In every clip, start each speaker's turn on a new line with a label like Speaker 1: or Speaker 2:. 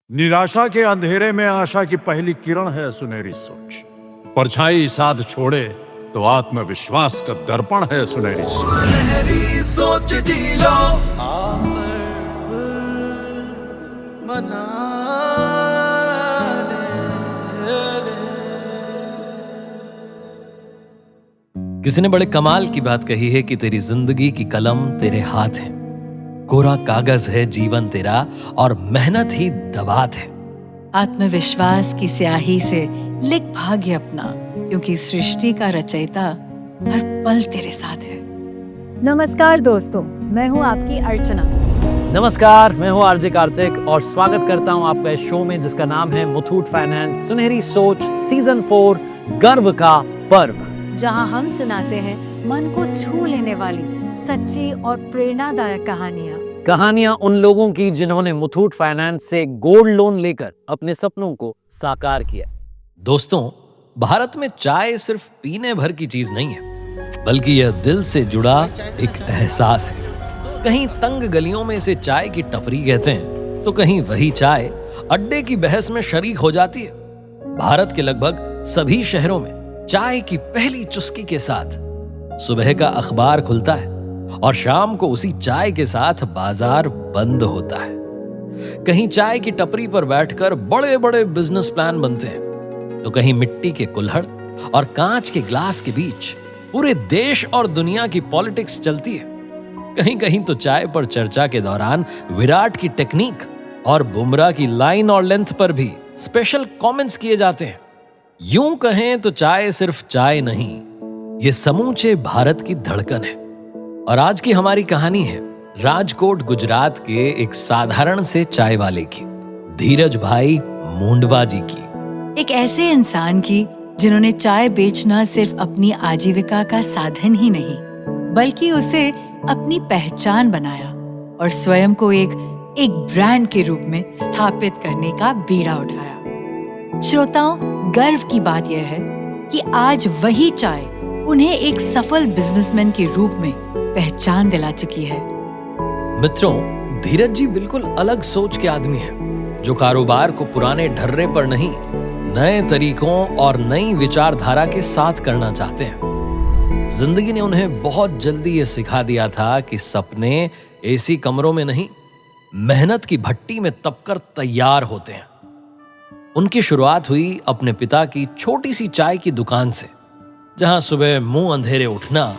Speaker 1: निराशा के अंधेरे में आशा की पहली किरण है सुनहरी सोच। परछाई साथ छोड़े तो आत्मविश्वास का दर्पण है सुनहरी सोच।
Speaker 2: सुनहरी सोच जी लो मना
Speaker 3: किसी ने बड़े कमाल की बात कही है कि तेरी जिंदगी की कलम तेरे हाथ है, कोरा कागज है जीवन तेरा और मेहनत ही दबात है।
Speaker 4: आत्मविश्वास की स्याही से लिख भाग्य अपना, क्योंकि सृष्टि का रचयिता हर पल तेरे साथ है।
Speaker 5: नमस्कार दोस्तों, मैं हूं आपकी अर्चना।
Speaker 6: नमस्कार, मैं हूं आरजे कार्तिक और स्वागत करता हूं आपका इस शो में जिसका नाम है मुथूट फाइनेंस सुनहरी सोच सीजन 4 गर्व का पर्व,
Speaker 5: जहां हम सुनाते हैं मन को छू लेने वाली सच्ची और प्रेरणादायक
Speaker 6: कहानियां उन लोगों की जिन्होंने मुथूट फाइनेंस से गोल्ड लोन लेकर अपने सपनों को साकार किया।
Speaker 3: दोस्तों, भारत में चाय सिर्फ पीने भर की चीज नहीं है, बल्कि यह दिल से जुड़ा एक एहसास है। कहीं तंग गलियों में इसे चाय की टपरी कहते हैं, तो कहीं वही चाय अड्डे की बहस में शरीक हो जाती है। भारत के लगभग सभी शहरों में चाय की पहली चुस्की के साथ सुबह का अखबार खुलता है और शाम को उसी चाय के साथ बाजार बंद होता है। कहीं चाय की टपरी पर बैठकर बड़े बड़े बिजनेस प्लान बनते हैं, तो कहीं मिट्टी के कुल्हड़ और कांच के ग्लास के बीच पूरे देश और दुनिया की पॉलिटिक्स चलती है। कहीं कहीं तो चाय पर चर्चा के दौरान विराट की टेक्निक और बुमराह की लाइन और लेंथ पर भी स्पेशल कमेंट्स किए जाते हैं। यूं कहें तो चाय सिर्फ चाय नहीं, ये समूचे भारत की धड़कन है। और आज की हमारी कहानी है राजकोट गुजरात के एक साधारण से चाय वाले की, धीरज भाई मुंडवा जी की।
Speaker 4: एक ऐसे इंसान की जिन्होंने चाय बेचना सिर्फ अपनी आजीविका का साधन ही नहीं, बल्कि उसे अपनी पहचान बनाया और स्वयं को एक ब्रांड के रूप में स्थापित करने का बीड़ा उठाया। श्रोताओं, गर्व की बात यह है कि आज वही चाय उन्हें एक सफल बिजनेसमैन के रूप में पहचान दिला चुकी है।
Speaker 3: मित्रों, धीरज जी बिल्कुल अलग सोच के आदमी हैं, जो कारोबार को पुराने ढर्रे पर नहीं, नए तरीकों और नई विचारधारा के साथ करना चाहते हैं। जिंदगी ने उन्हें बहुत जल्दी ये सिखा दिया था कि सपने एसी कमरों में नहीं, मेहनत की भट्टी में तपकर तैयार होते हैं। उनकी शुरुआत हुई अपने पिता की छोटी सी चाय की दुकान से, जहां सुबह मुंह अंधेरे उठना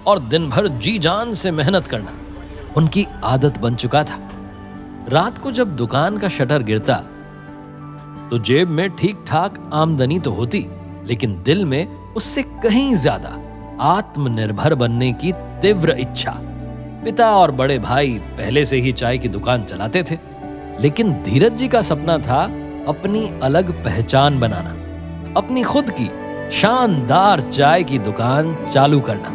Speaker 3: और दिन भर जी जान से मेहनत करना उनकी आदत बन चुका था। रात को जब दुकान का शटर गिरता तो जेब में ठीक ठाक आमदनी तो होती, लेकिन दिल में उससे कहीं ज्यादा आत्मनिर्भर बनने की तीव्र इच्छा। पिता और बड़े भाई पहले से ही चाय की दुकान चलाते थे, लेकिन धीरज जी का सपना था अपनी अलग पहचान बनाना, अपनी खुद की शानदार चाय की दुकान चालू करना।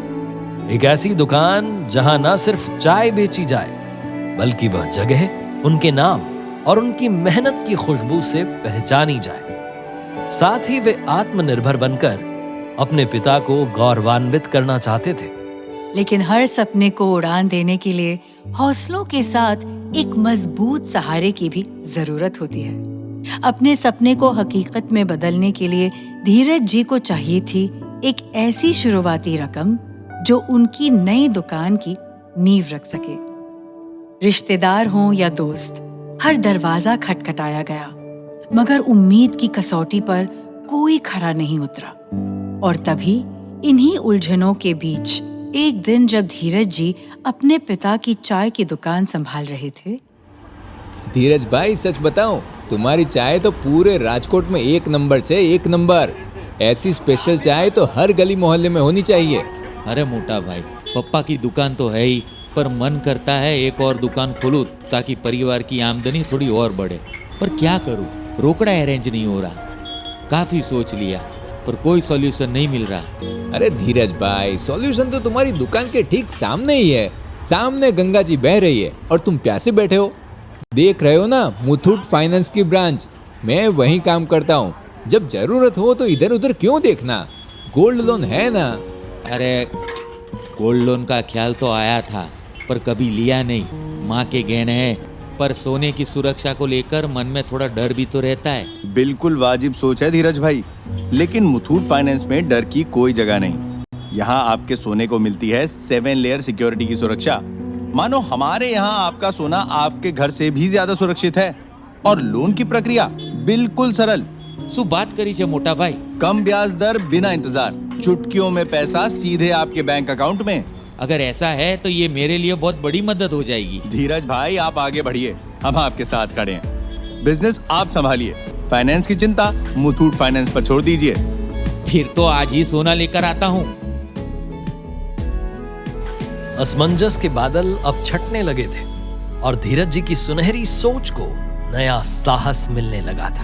Speaker 3: एक ऐसी दुकान जहां ना सिर्फ चाय बेची जाए, बल्कि वह जगह उनके नाम और उनकी मेहनत की खुशबू से पहचानी जाए। साथ ही वे आत्मनिर्भर बनकर अपने पिता को गौरवान्वित करना चाहते थे।
Speaker 4: लेकिन हर सपने को उड़ान देने के लिए हौसलों के साथ एक मजबूत सहारे की भी जरूरत होती है। अपने सपने को हकीकत में बदलने के लिए धीरज जी को चाहिए थी एक ऐसी शुरुआती रकम जो उनकी नई दुकान की नींव रख सके। रिश्तेदार हों या दोस्त, हर दरवाजा खटखटाया गया, मगर उम्मीद की कसौटी पर कोई खरा नहीं उतरा। और तभी इन्हीं उलझनों के बीच एक दिन जब धीरज जी अपने पिता की चाय की दुकान संभाल रहे थे।
Speaker 7: धीरज भाई, सच बताऊं, तुम्हारी चाय तो पूरे राजकोट में 1 नंबर से 1 नंबर। ऐसी स्पेशल चाय तो हर गली मोहल्ले में होनी चाहिए।
Speaker 8: अरे मोटा भाई, पप्पा की दुकान तो है ही, पर मन करता है एक और दुकान खोलूं ताकि परिवार की आमदनी थोड़ी और बढ़े। पर क्या करूं, रोकड़ा अरेंज नहीं हो रहा। काफी सोच लिया पर कोई सॉल्यूशन नहीं मिल रहा।
Speaker 7: अरे धीरज भाई, सॉल्यूशन तो तुम्हारी दुकान के ठीक सामने ही है। सामने गंगा जी बह रही है और तुम प्यासे बैठे हो। देख रहे हो ना मुथूट फाइनेंस की ब्रांच, मैं वहीं काम करता हूँ। जब जरूरत हो तो इधर उधर क्यों देखना, गोल्ड लोन है ना।
Speaker 8: अरे गोल्ड लोन का ख्याल तो आया था, पर कभी लिया नहीं। माँ के गहने हैं, पर सोने की सुरक्षा को लेकर मन में थोड़ा डर भी तो रहता है।
Speaker 9: बिल्कुल वाजिब सोच है धीरज भाई, लेकिन मुथूट फाइनेंस में डर की कोई जगह नहीं। यहाँ आपके सोने को मिलती है 7 लेयर सिक्योरिटी की सुरक्षा। मानो हमारे यहाँ आपका सोना आपके घर से भी ज्यादा सुरक्षित है। और लोन की प्रक्रिया बिल्कुल सरल।
Speaker 8: सु बात करी छे मोटा भाई।
Speaker 9: कम ब्याज दर, बिना इंतजार, चुटकियों में पैसा सीधे आपके बैंक अकाउंट में।
Speaker 8: अगर ऐसा है तो ये मेरे लिए बहुत बड़ी मदद हो जाएगी।
Speaker 9: धीरज भाई आप आगे बढ़िए, हम आपके साथ खड़े हैं। बिजनेस आप संभालिए, फाइनेंस की चिंता मुथूट फाइनेंस पर छोड़ दीजिए।
Speaker 8: फिर तो आज ही सोना लेकर आता हूँ।
Speaker 3: असमंजस के बादल अब छटने लगे थे और धीरज जी की सुनहरी सोच को नया साहस मिलने लगा था।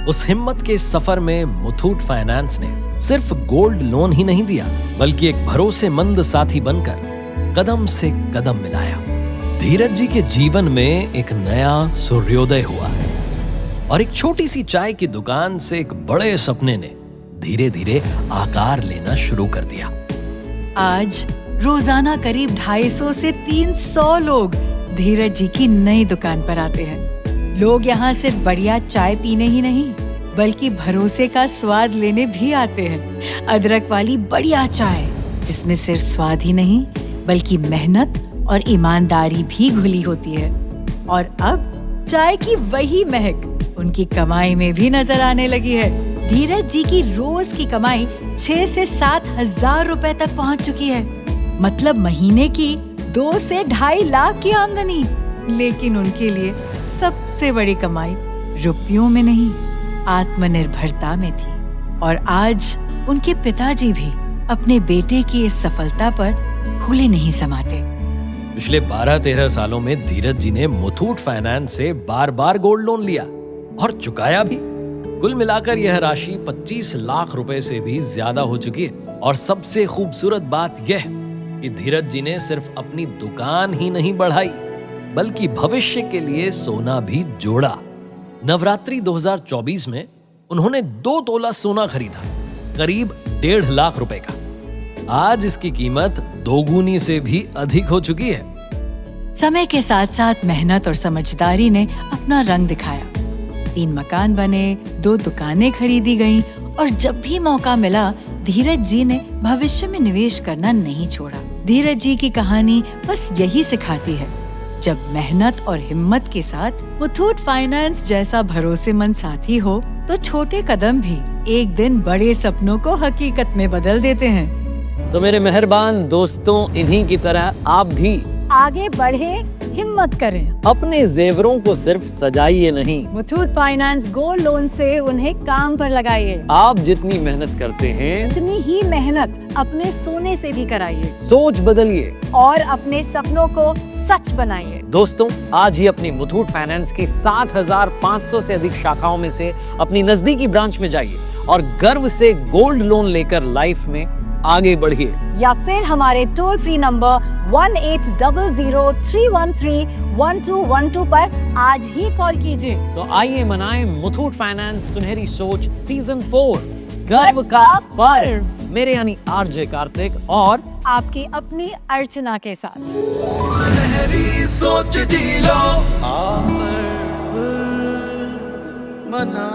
Speaker 3: उस हिम्मत के सफर में मुथूट फाइनेंस ने सिर्फ गोल्ड लोन ही नहीं दिया, बल्कि एक भरोसेमंद साथी बनकर कदम से कदम मिलाया। धीरज जी के जीवन में एक नया सूर्योदय हुआ और एक छोटी सी चाय की दुकान से एक बड़े सपने ने धीरे धीरे आकार लेना शुरू कर दिया।
Speaker 4: आज रोजाना करीब 250 से 300 लोग धीरज जी की नई दुकान पर आते हैं। लोग यहाँ सिर्फ बढ़िया चाय पीने ही नहीं, बल्कि भरोसे का स्वाद लेने भी आते हैं। अदरक वाली बढ़िया चाय, जिसमें सिर्फ स्वाद ही नहीं, बल्कि मेहनत और ईमानदारी भी घुली होती है। और अब चाय की वही महक उनकी कमाई में भी नजर आने लगी है। धीरज जी की रोज की कमाई 6 से 7 हजार रुपए तक पहुँच चुकी है। मतलब महीने की 2 से 2.5 लाख की आमदनी। लेकिन उनके लिए सबसे बड़ी कमाई रुपयों में नहीं, आत्मनिर्भरता में थी। और आज उनके पिताजी भी अपने बेटे की इस सफलता पर फूले नहीं समाते।
Speaker 3: पिछले 12-13 सालों में धीरज जी ने मुथूट फाइनेंस से बार-बार गोल्ड लोन लिया और चुकाया भी। कुल मिलाकर यह राशि 25 लाख रुपए से भी ज्यादा हो चुकी है। और सबसे खूबसूरत बात यह कि धीरज जी ने सिर्फ अपनी दुकान ही नहीं बढ़ाई, बल्कि भविष्य के लिए सोना भी जोड़ा। नवरात्रि 2024 में उन्होंने 2 तोला सोना खरीदा, करीब 1.5 लाख रुपए का। आज इसकी कीमत 2 गुनी से भी अधिक हो चुकी है।
Speaker 4: समय के साथ साथ मेहनत और समझदारी ने अपना रंग दिखाया। 3 मकान बने, 2 दुकानें खरीदी गईं और जब भी मौका मिला धीरज जी ने भविष्य में निवेश करना नहीं छोड़ा। धीरज जी की कहानी बस यही सिखाती है, जब मेहनत और हिम्मत के साथ मुथूट फाइनेंस जैसा भरोसेमंद साथी हो तो छोटे कदम भी एक दिन बड़े सपनों को हकीकत में बदल देते हैं।
Speaker 6: तो मेरे मेहरबान दोस्तों, इन्हीं की तरह आप भी
Speaker 5: आगे बढ़े, हिम्मत करें।
Speaker 6: अपने जेवरों को सिर्फ सजाइए नहीं,
Speaker 5: मुथूट फाइनेंस गोल्ड लोन से उन्हें काम पर लगाइए।
Speaker 6: आप जितनी मेहनत करते हैं
Speaker 5: उतनी ही मेहनत अपने सोने से भी कराइए
Speaker 6: सोच बदलिए
Speaker 5: और अपने सपनों को सच बनाइए।
Speaker 6: दोस्तों, आज ही अपनी मुथूट फाइनेंस की 7,500 से अधिक शाखाओं में से अपनी नजदीकी ब्रांच में जाइए और गर्व से गोल्ड लोन लेकर लाइफ में आगे बढ़िए।
Speaker 5: या फिर हमारे टोल फ्री नंबर 1800-313-1212 पर आज ही कॉल कीजिए।
Speaker 6: तो आइए मनाएं मुथूट फाइनेंस सुनहरी सोच सीजन 4 गर्व का पर्व, मेरे यानी आरजे कार्तिक और
Speaker 5: आपकी अपनी अर्चना के साथ।
Speaker 2: सुनहरी सोच जी लो, आप मना